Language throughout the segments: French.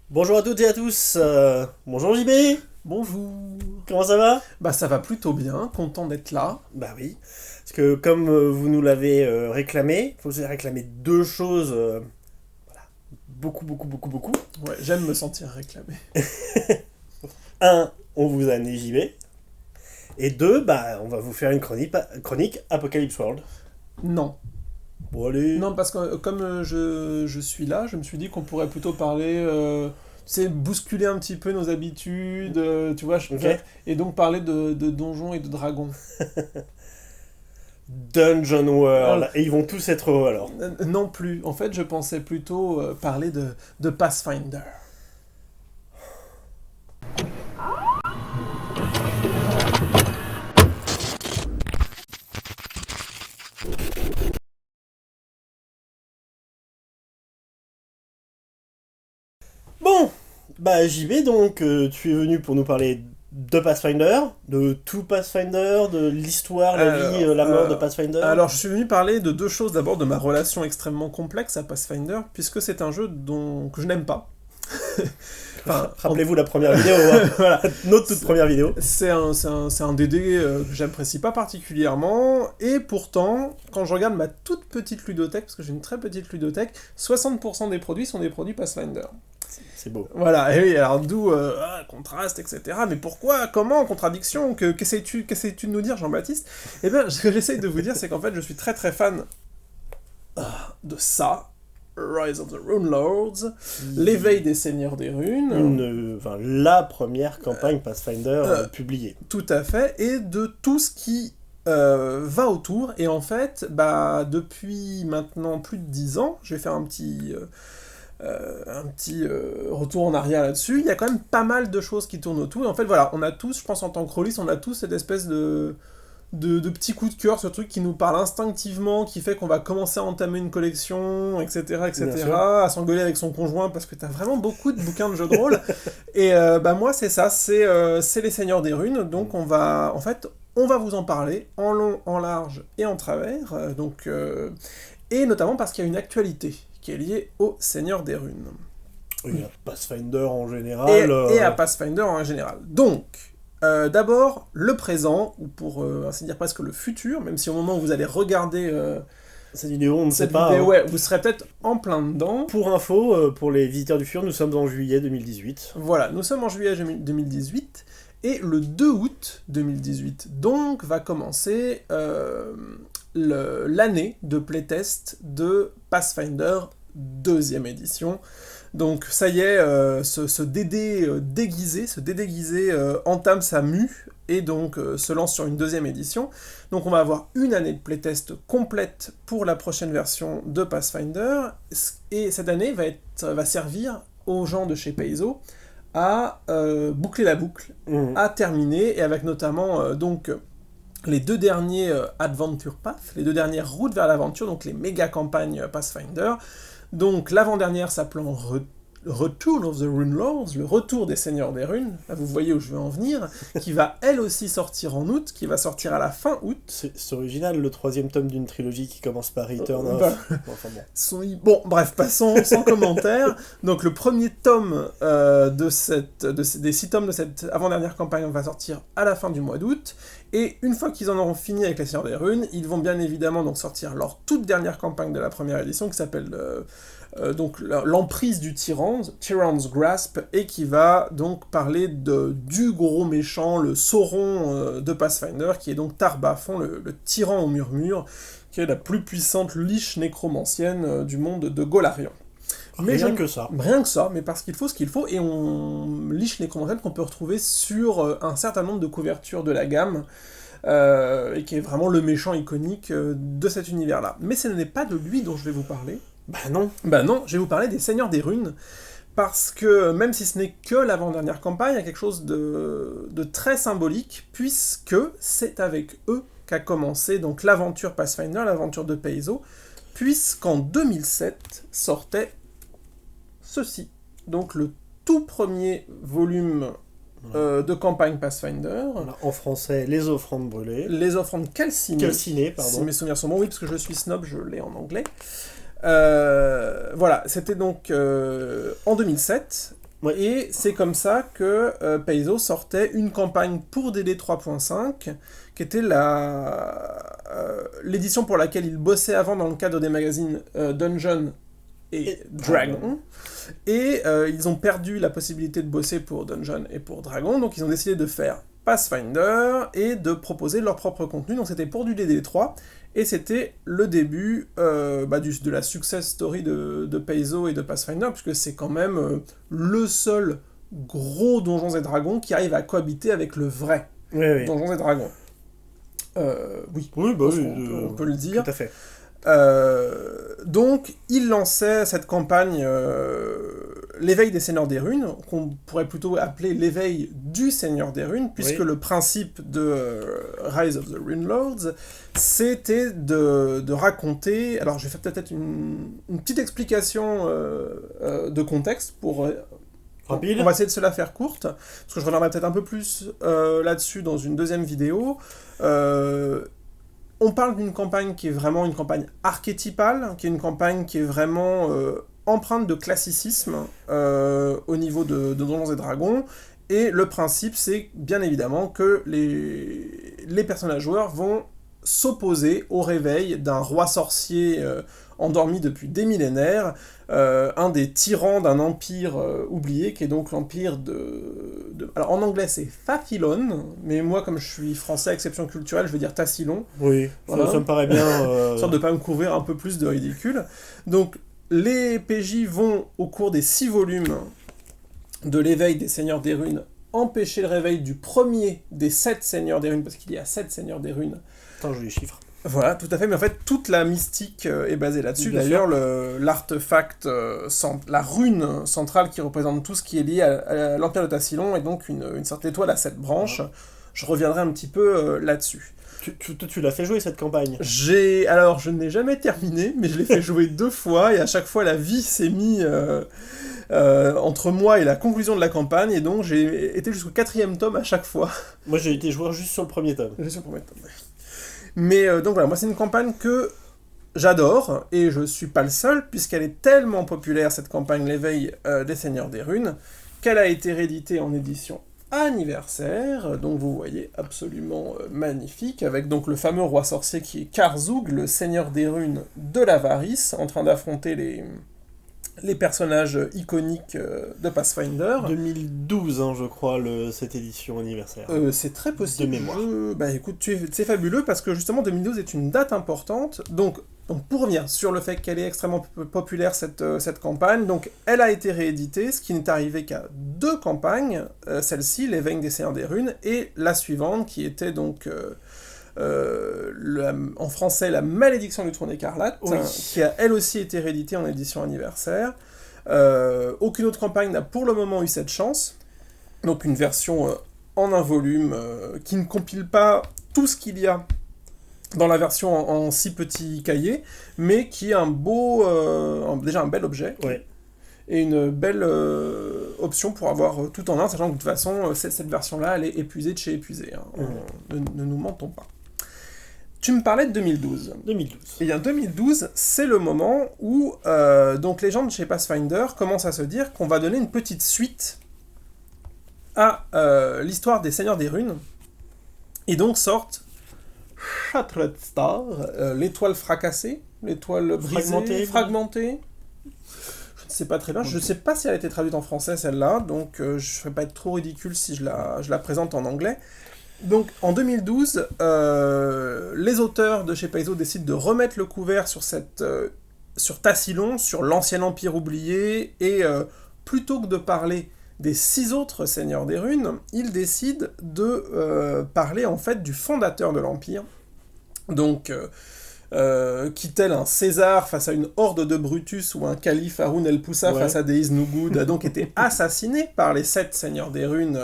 Bonjour à toutes et à tous, bonjour JB, Bonjour. comment ça va? Bah ça va plutôt bien, content d'être là. Bah oui, parce que comme vous nous l'avez réclamé, vous avez réclamé deux choses, beaucoup. Ouais, j'aime me sentir réclamé. Un, on vous a amené JB, et deux, bah on va vous faire une chronique Apocalypse World. Non. Bon allez, Non, parce que comme je suis là, je me suis dit qu'on pourrait plutôt parler, tu sais, bousculer un petit peu nos habitudes, tu vois, ok. et donc parler de donjons et de dragons. Dungeon Voilà. World, et ils vont tous être heureux alors. Non plus. En fait, je pensais plutôt parler de Pathfinder. Bon, bah JB, donc tu es venu pour nous parler de Pathfinder, de tout Pathfinder, de l'histoire, la vie, Alors, la mort de euh, Pathfinder. alors, je suis venu parler de deux choses. D'abord, de ma relation extrêmement complexe à Pathfinder, puisque c'est un jeu que je n'aime pas. Enfin, Rappelez-vous la première vidéo, hein. voilà. Notre toute première vidéo. C'est un DD que j'apprécie pas particulièrement, et pourtant, quand je regarde ma toute petite ludothèque, parce que j'ai une très petite ludothèque, 60% des produits sont des produits Pathfinder. C'est beau. Voilà, et oui, alors d'où contraste, etc. Mais pourquoi, comment, contradiction, qu'essayes-tu de nous dire, Jean-Baptiste? Eh bien, ce que j'essaye de vous dire, c'est qu'en fait, je suis très très fan de ça, Rise of the Rune Lords, l'éveil des seigneurs des runes, Enfin, la première campagne Pathfinder publiée. tout à fait, et de tout ce qui va autour. Et en fait, bah, depuis maintenant plus de 10 ans, je vais faire un petit retour en arrière là-dessus. Il y a quand même pas mal de choses qui tournent autour. Et en fait, voilà, on a tous, je pense en tant que rôliste, on a tous cette espèce de petits coups de cœur, ce truc qui nous parle instinctivement, qui fait qu'on va commencer à entamer une collection, etc., Bien sûr. etc., à s'engueuler avec son conjoint parce que t'as vraiment beaucoup de bouquins de jeux de rôle. Et bah moi, c'est ça, c'est les Seigneurs des Runes. Donc en fait, on va vous en parler en long, en large et en travers. Et notamment parce qu'il y a une actualité qui est liée aux Seigneurs des Runes. Oui, à Pathfinder en Et, général. et à Pathfinder en général. Donc, d'abord, le présent, ou pour ainsi dire presque le futur, même si au moment où vous allez regarder Cette vidéo, on ne sait cette pas, vidéo, hein. ouais, vous serez peut-être en plein dedans. Pour info, pour les visiteurs du futur, nous sommes en juillet 2018. Voilà, nous sommes en juillet 2018, et le 2 août 2018, donc, va commencer l'année de playtest de Pathfinder deuxième édition. Donc ça y est, ce DD déguisé, entame sa mue et donc se lance sur une deuxième édition. Donc on va avoir une année de playtest complète pour la prochaine version de Pathfinder, et cette année va servir aux gens de chez Paizo à boucler la boucle, Mhm. à terminer, et avec notamment donc les deux derniers Adventure Path, les deux dernières routes vers l'aventure, donc les méga campagnes Pathfinder. Donc l'avant-dernière s'appelant Return of the Rune Lords, le retour des Seigneurs des Runes, là vous voyez où je veux en venir, qui va elle aussi sortir en août, qui va sortir à la fin août. C'est original, le troisième tome d'une trilogie qui commence par Return of. Bah, Enfin bon. Bon, bref, passons sans commentaire. Donc le premier tome des 6 tomes de cette avant-dernière campagne va sortir à la fin du mois d'août. Et une fois qu'ils en auront fini avec les Seigneurs des Runes, ils vont bien évidemment donc sortir leur toute dernière campagne de la première édition qui s'appelle donc l'emprise du tyran, Tyrann's Grasp, et qui va donc parler du gros méchant, le Sauron de Pathfinder, qui est donc Tar-Baphon, le tyran au murmure, qui est la plus puissante liche nécromancienne du monde de Golarion. Rien que ça. Rien que ça, mais parce qu'il faut ce qu'il faut, et on liche nécromancienne qu'on peut retrouver sur un certain nombre de couvertures de la gamme, et qui est vraiment le méchant iconique de cet univers-là. Mais ce n'est pas de lui dont je vais vous parler. Bah non. Bah non, je vais vous parler des Seigneurs des Runes, parce que même si ce n'est que l'avant-dernière campagne, il y a quelque chose de très symbolique, puisque c'est avec eux qu'a commencé donc l'aventure Pathfinder, l'aventure de Paizo, puisqu'en 2007 sortait ceci, donc le tout premier volume de campagne Pathfinder, Voilà, en français, les offrandes brûlées. les offrandes calcinées, Calcinées, si pardon. mes souvenirs sont bons, oui, parce que je suis snob, je l'ai en anglais. Voilà, c'était donc en 2007, Ouais. Et c'est comme ça que Paizo sortait une campagne pour DD 3.5, qui était l'édition pour laquelle il bossait avant dans le cadre des magazines Dungeon et Dragon. Et ils ont perdu la possibilité de bosser pour Dungeon et pour Dragon, donc ils ont décidé de faire Pathfinder et de proposer leur propre contenu. Donc c'était pour du DD3, et c'était le début de la success story de Paizo et de Pathfinder, puisque c'est quand même le seul gros Donjons et Dragons qui arrive à cohabiter avec le vrai Donjons et Dragons. Oui, oui, on peut le dire. Tout à fait. Donc, il lançait cette campagne, l'éveil des Seigneurs des Runes, qu'on pourrait plutôt appeler l'éveil du Seigneur des Runes, puisque le principe de Rise of the Rune Lords, c'était de raconter... Alors, je vais faire peut-être une petite explication de contexte pour... Rapide. On va essayer de se la faire courte, parce que je reviendrai peut-être un peu plus là-dessus dans une deuxième vidéo. On parle d'une campagne qui est vraiment une campagne archétypale, qui est une campagne qui est vraiment empreinte de classicisme au niveau de Donjons et Dragons, et le principe, c'est bien évidemment que les personnages joueurs vont s'opposer au réveil d'un roi sorcier endormi depuis des millénaires, un des tyrans d'un empire oublié, qui est donc l'empire Alors en anglais c'est Fafilon, mais moi comme je suis français à exception culturelle, je vais dire Tassilon. Oui, voilà. Ça me paraît bien. Sorte de pas me couvrir un peu plus de ridicule. Donc les PJ vont, au cours des 6 volumes de l'éveil des Seigneurs des Runes, empêcher le réveil du premier des 7 Seigneurs des Runes, parce qu'il y a 7 Seigneurs des Runes. Attends, joli chiffre. Voilà, tout à fait, mais en fait, toute la mystique est basée là-dessus. D'ailleurs, l'artefact, la rune centrale qui représente tout ce qui est lié à l'Empire de Tassilon, est donc une sorte d'étoile à 7 branches. Je reviendrai un petit peu là-dessus. Tu l'as fait jouer, cette campagne? Alors, je ne l'ai jamais terminé, mais je l'ai fait jouer 2 fois, et à chaque fois, la vie s'est mise entre moi et la conclusion de la campagne, et donc j'ai été jusqu'au 4e tome à chaque fois. Moi, j'ai été joueur juste sur le premier tome. Juste sur le premier tome, ouais. Mais donc voilà, moi c'est une campagne que j'adore, et je suis pas le seul, puisqu'elle est tellement populaire, cette campagne L'éveil des Seigneurs des Runes, qu'elle a été rééditée en édition anniversaire, donc vous voyez, absolument magnifique, avec donc le fameux roi sorcier qui est Karzug, le Seigneur des Runes de l'avarice, en train d'affronter les personnages iconiques de Pathfinder. 2012, hein, je crois, cette édition anniversaire. C'est très possible. De mémoire. Bah écoute, c'est fabuleux, parce que justement 2012 est une date importante. Donc pour revenir sur le fait qu'elle est extrêmement populaire, cette campagne, donc elle a été rééditée, ce qui n'est arrivé qu'à 2 campagnes, celle-ci, l'éveil des Seigneurs des Runes, et la suivante, qui était donc... en français, La Malédiction du Trône écarlate, oui. Qui a elle aussi été rééditée en édition anniversaire. Aucune autre campagne n'a pour le moment eu cette chance. Donc une version en un volume qui ne compile pas tout ce qu'il y a dans la version en 6 petits cahiers, mais qui est déjà un bel objet. Ouais. Et une belle option pour avoir tout en un, sachant que de toute façon, cette version-là, elle est épuisée de chez épuisée. Hein. Ne nous mentons pas. Tu me parlais de 2012. 2012. Et bien 2012, c'est le moment où donc les gens de chez Pathfinder commencent à se dire qu'on va donner une petite suite à l'histoire des Seigneurs des Runes, et donc sortent Shattered Star, l'étoile fracassée, l'étoile brisée, fragmentée. Je ne sais pas très bien, je ne sais pas si elle a été traduite en français celle-là, donc je ne vais pas être trop ridicule si je la présente en anglais. Donc en 2012, les auteurs de chez Paizo décident de remettre le couvert sur Tassilon, sur l'ancien empire oublié, et plutôt que de parler des 6 autres seigneurs des runes, ils décident de parler en fait du fondateur de l'empire. Donc qui tel un César face à une horde de Brutus, ou un calife Haroun el-Poussa face à des Iznugud, a donc été assassiné par les 7 seigneurs des runes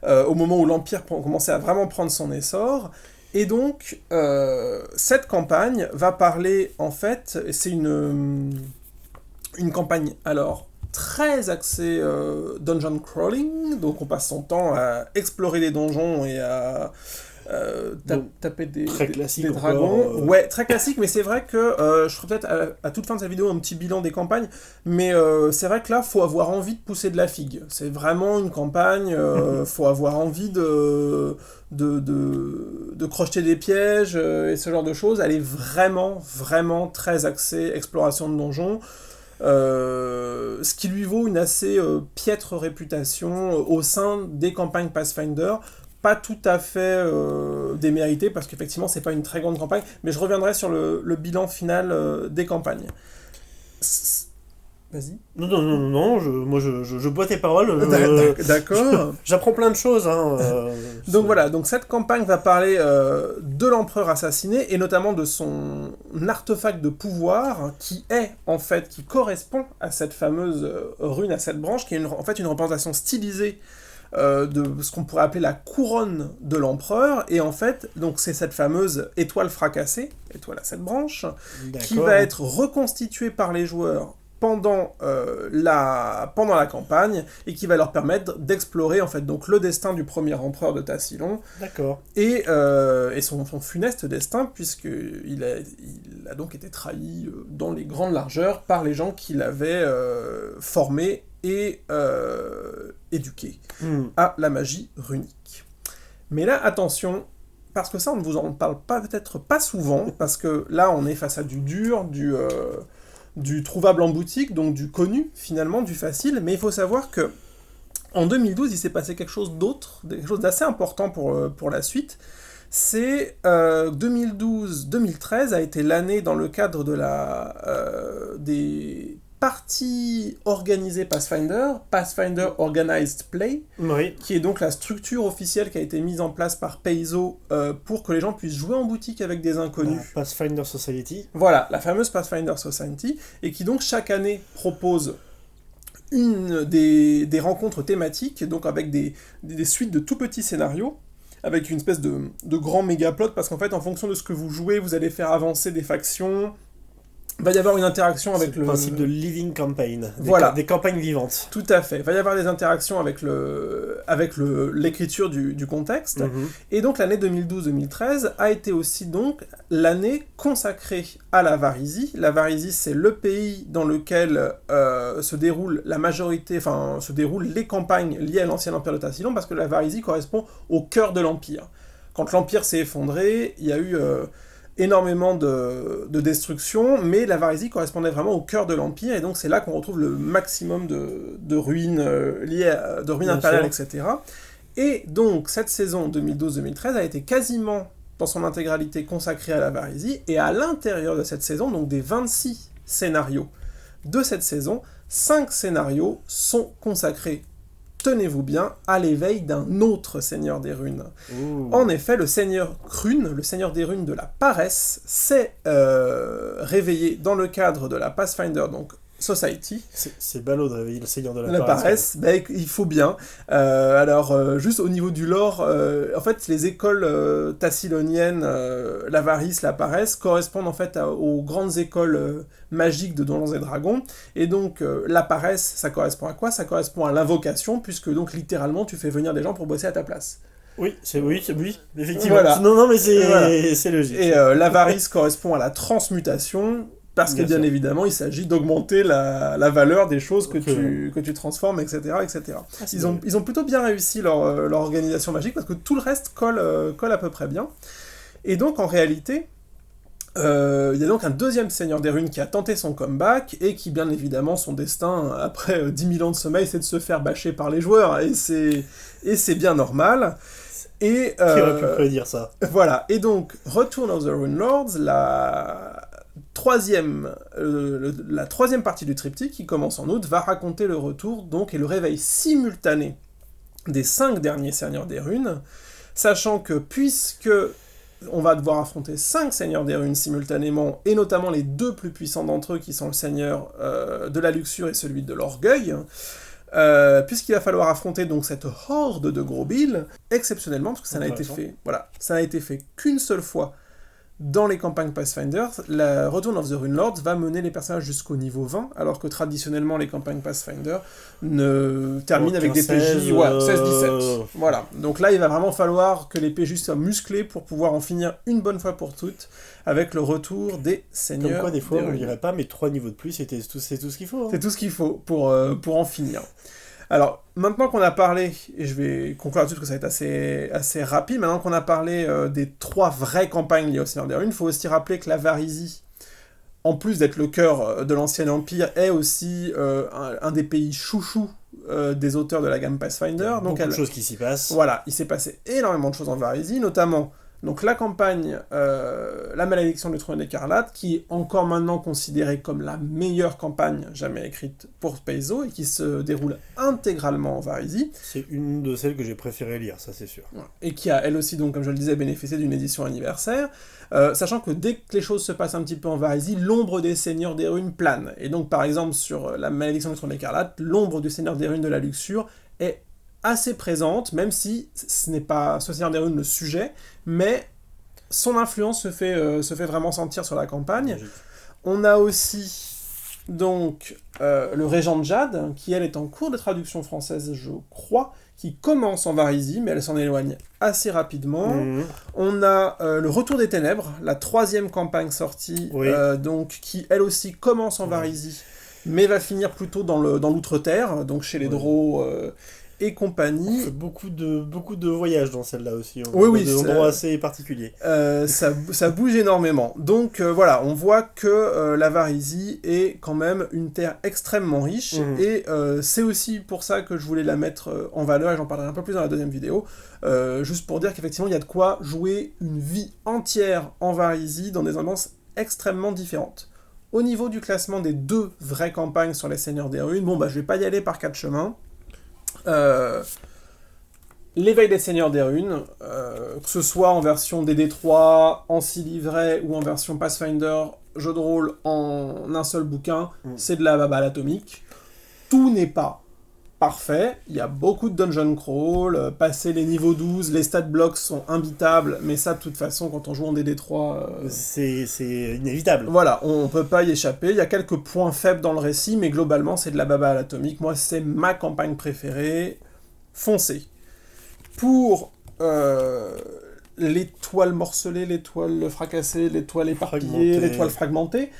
au moment où l'Empire commençait à vraiment prendre son essor. Et donc, cette campagne va parler, en fait, c'est une campagne, alors, très axée dungeon crawling, donc on passe son temps à explorer les donjons et à taper très classique des dragons. Ouais, très classique, mais c'est vrai que je ferai peut-être à toute fin de cette vidéo un petit bilan des campagnes, mais c'est vrai que là, faut avoir envie de pousser de la figue. C'est vraiment une campagne, faut avoir envie de crocheter des pièges et ce genre de choses. Elle est vraiment, vraiment très axée exploration de donjons. Ce qui lui vaut une assez piètre réputation au sein des campagnes Pathfinder, pas tout à fait démérité, parce qu'effectivement c'est pas une très grande campagne, mais je reviendrai sur le bilan final des campagnes. Vas-y. Non, je bois tes paroles. D'accord. J'apprends plein de choses. Donc voilà, donc cette campagne va parler de l'empereur assassiné, et notamment de son artefact de pouvoir, qui correspond à cette fameuse rune, à cette branche, qui est en fait une représentation stylisée de ce qu'on pourrait appeler la couronne de l'empereur, et en fait, donc c'est cette fameuse étoile fracassée, étoile à cette branche, qui va être reconstituée par les joueurs pendant la campagne, et qui va leur permettre d'explorer en fait donc le destin du premier empereur de Tassilon. D'accord. Et son funeste destin, puisqu'il a donc été trahi dans les grandes largeurs par les gens qui l'avaient formé et éduqué à la magie runique. Mais là, attention, parce que ça, on ne vous en parle peut-être pas souvent, parce que là, on est face à du dur, du trouvable en boutique, donc du connu, finalement, du facile, mais il faut savoir que en 2012, il s'est passé quelque chose d'autre, quelque chose d'assez important pour la suite. C'est 2012-2013 a été l'année dans le cadre de des parties organisées Pathfinder Organized Play, oui, qui est donc la structure officielle qui a été mise en place par Paizo pour que les gens puissent jouer en boutique avec des inconnus. La Pathfinder Society. Voilà, la fameuse Pathfinder Society, et qui donc chaque année propose des rencontres thématiques, donc avec des suites de tout petits scénarios, avec une espèce de grand méga plot, parce qu'en fait, en fonction de ce que vous jouez, vous allez faire avancer des factions. Il va y avoir une interaction avec le principe de living campaign, des campagnes vivantes. Tout à fait. Il va y avoir des interactions avec l'écriture du contexte. Et donc l'année 2012-2013 a été aussi donc l'année consacrée à la Varysie. La Varysie, c'est le pays dans lequel se déroulent les campagnes liées à l'ancien empire de Tassilon, parce que la Varysie correspond au cœur de l'empire. Quand l'empire s'est effondré, il y a eu énormément de destruction, mais la Varysie correspondait vraiment au cœur de l'Empire, et donc c'est là qu'on retrouve le maximum de ruines liées de ruines impériales, etc. Et donc cette saison 2012-2013 a été quasiment dans son intégralité consacrée à la Varysie, et à l'intérieur de cette saison, donc des 26 scénarios de cette saison, 5 scénarios sont consacrés, tenez-vous bien, à l'éveil d'un autre seigneur des runes. Ouh. En effet, le seigneur Krune, le seigneur des runes de la paresse, s'est réveillé dans le cadre de la Pathfinder donc Society. C'est ballot de réveiller le seigneur de la paresse. Il faut bien. Juste au niveau du lore, en fait, les écoles tassiloniennes, l'avarice, la paresse, correspondent en fait aux grandes écoles magiques de Donjons et Dragons. Et donc, la paresse, ça correspond à quoi ? Ça correspond à l'invocation, puisque donc littéralement, tu fais venir des gens pour bosser à ta place. Oui, effectivement. Voilà. Non, mais c'est logique. Et l'avarice correspond à la transmutation, parce que bien évidemment, il s'agit d'augmenter la valeur des choses que tu transformes, etc. etc. Ah, ils ont plutôt bien réussi leur organisation magique, parce que tout le reste colle à peu près bien. Et donc, en réalité, il y a donc un deuxième seigneur des runes qui a tenté son comeback, et qui, bien évidemment, son destin, après 10 000 ans de sommeil, c'est de se faire bâcher par les joueurs, et c'est bien normal. Et, qui aurait pu prédire ça ? Voilà, et donc, Return of the Rune Lords, la troisième partie du triptyque, qui commence en août, va raconter le retour donc et le réveil simultané des 5 derniers seigneurs des runes, sachant que puisque on va devoir affronter 5 seigneurs des runes simultanément, et notamment les 2 plus puissants d'entre eux qui sont le seigneur de la luxure et celui de l'orgueil, puisqu'il va falloir affronter donc cette horde de gros billes, exceptionnellement, parce que ça n'a été fait qu'une seule fois dans les campagnes Pathfinder, la Return of the Runelords va mener les personnages jusqu'au niveau 20, alors que traditionnellement les campagnes Pathfinder ne terminent avec des PJ 16-17. Voilà. Donc là, il va vraiment falloir que les PJ soient musclés pour pouvoir en finir une bonne fois pour toutes avec le retour des seigneurs. Comme quoi, des fois, on ne dirait pas, mais 3 niveaux de plus, c'est tout ce qu'il faut. Hein. C'est tout ce qu'il faut pour en finir. Alors, maintenant qu'on a parlé, et je vais conclure là-dessus parce que ça va être assez rapide, maintenant qu'on a parlé des 3 vraies campagnes liées au Seigneur des Runes, il faut aussi rappeler que la Varysie, en plus d'être le cœur de l'Ancien Empire, est aussi un des pays chouchous des auteurs de la gamme Pathfinder. Il y a beaucoup de choses qui s'y passent. Voilà, il s'est passé énormément de choses en Varysie, notamment donc la campagne La Malédiction du Trône écarlate, qui est encore maintenant considérée comme la meilleure campagne jamais écrite pour Paizo, et qui se déroule intégralement en Varysie. C'est une de celles que j'ai préféré lire, ça c'est sûr. Et qui a, elle aussi, donc, comme je le disais, bénéficié d'une édition anniversaire, sachant que dès que les choses se passent un petit peu en Varysie, l'ombre des Seigneurs des Runes plane. Et donc, par exemple, sur La Malédiction du Trône écarlate, l'ombre du Seigneur des Runes de la Luxure est assez présente, même si ce n'est pas ce Seigneur des Runes le sujet, mais son influence se fait vraiment sentir sur la campagne. Magique. On a aussi donc le Régent de Jade, qui elle est en cours de traduction française, je crois, qui commence en Varysie, mais elle s'en éloigne assez rapidement. Mmh. On a le Retour des Ténèbres, la 3e campagne sortie, Oui. donc, qui elle aussi commence en Varysie, mais va finir plutôt dans l'Outre-Terre, donc chez les Draux et compagnie. On fait beaucoup de voyages dans celle-là aussi. Oui, des endroits assez particuliers. Ça bouge énormément. Donc voilà, on voit que la Varysie est quand même une terre extrêmement riche, et c'est aussi pour ça que je voulais la mettre en valeur, et j'en parlerai un peu plus dans la deuxième vidéo, juste pour dire qu'effectivement il y a de quoi jouer une vie entière en Varysie dans des ambiances extrêmement différentes. Au niveau du classement des 2 vraies campagnes sur les Seigneurs des Runes, je vais pas y aller par 4 chemins. L'éveil des Seigneurs des Runes, que ce soit en version DD3, en 6 livrets, ou en version Pathfinder, jeu de rôle en un seul bouquin, c'est de la baba à l'atomique. Tout n'est pas parfait, il y a beaucoup de dungeon crawl, passer les niveaux 12, les stat blocks sont imbitables, mais ça de toute façon quand on joue en DD3... C'est inévitable. Voilà, on peut pas y échapper, il y a quelques points faibles dans le récit, mais globalement c'est de la baba à l'atomique. Moi c'est ma campagne préférée, foncez. Pour l'étoile morcelée, l'étoile fracassée, l'étoile éparpillée, l'étoile fragmentée,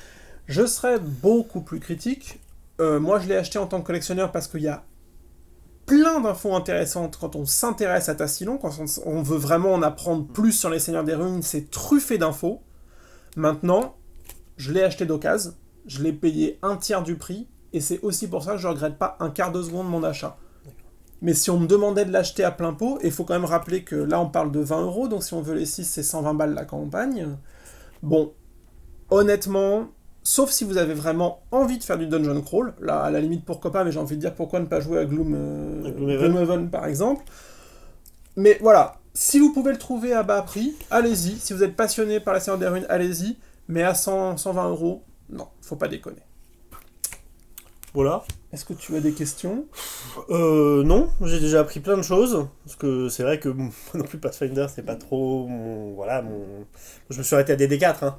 je serais beaucoup plus critique. Moi je l'ai acheté en tant que collectionneur parce qu'il y a plein d'infos intéressantes quand on s'intéresse à Tassilon, quand on veut vraiment en apprendre plus sur les Seigneurs des Runes, c'est truffé d'infos. Maintenant, je l'ai acheté d'occasion, je l'ai payé un tiers du prix, et c'est aussi pour ça que je ne regrette pas un quart de seconde mon achat. Mais si on me demandait de l'acheter à plein pot, il faut quand même rappeler que là on parle de 20 €, donc si on veut les 6, c'est 120 balles la campagne. Bon, honnêtement... Sauf si vous avez vraiment envie de faire du dungeon crawl, là à la limite pourquoi pas, mais j'ai envie de dire pourquoi ne pas jouer à Gloomhaven par exemple. Mais voilà, si vous pouvez le trouver à bas prix, allez-y. Si vous êtes passionné par la Seigneur des Runes, allez-y. Mais à 120 €, non, faut pas déconner. Voilà. Est-ce que tu as des questions ? Non, j'ai déjà appris plein de choses, parce que c'est vrai que moi non plus Pathfinder c'est pas trop je me suis arrêté à DD4, hein.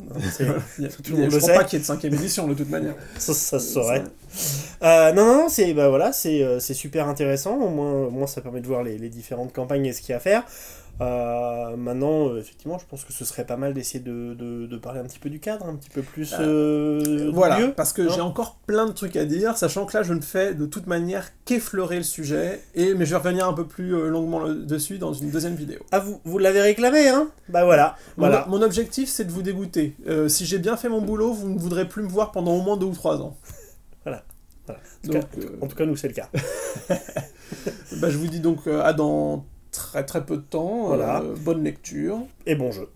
Tout le monde le sait. Je crois pas qu'il y ait de 5ème édition de toute manière. Ça se saurait. Non, c'est super intéressant, au moins ça permet de voir les différentes campagnes et ce qu'il y a à faire. Maintenant, effectivement, je pense que ce serait pas mal d'essayer de parler un petit peu du cadre, un petit peu plus voilà, lieu, parce que j'ai encore plein de trucs à dire, sachant que là, je ne fais de toute manière qu'effleurer le sujet, mais je vais revenir un peu plus longuement dessus dans une deuxième vidéo. Ah, vous l'avez réclamé, hein ? Bah voilà. Mon objectif, c'est de vous dégoûter. Si j'ai bien fait mon boulot, vous ne voudrez plus me voir pendant au moins 2 ou 3 ans. Voilà. Donc, en tout cas, nous, c'est le cas. Je vous dis donc à dans très très peu de temps. Voilà. Bonne lecture. Et bon jeu.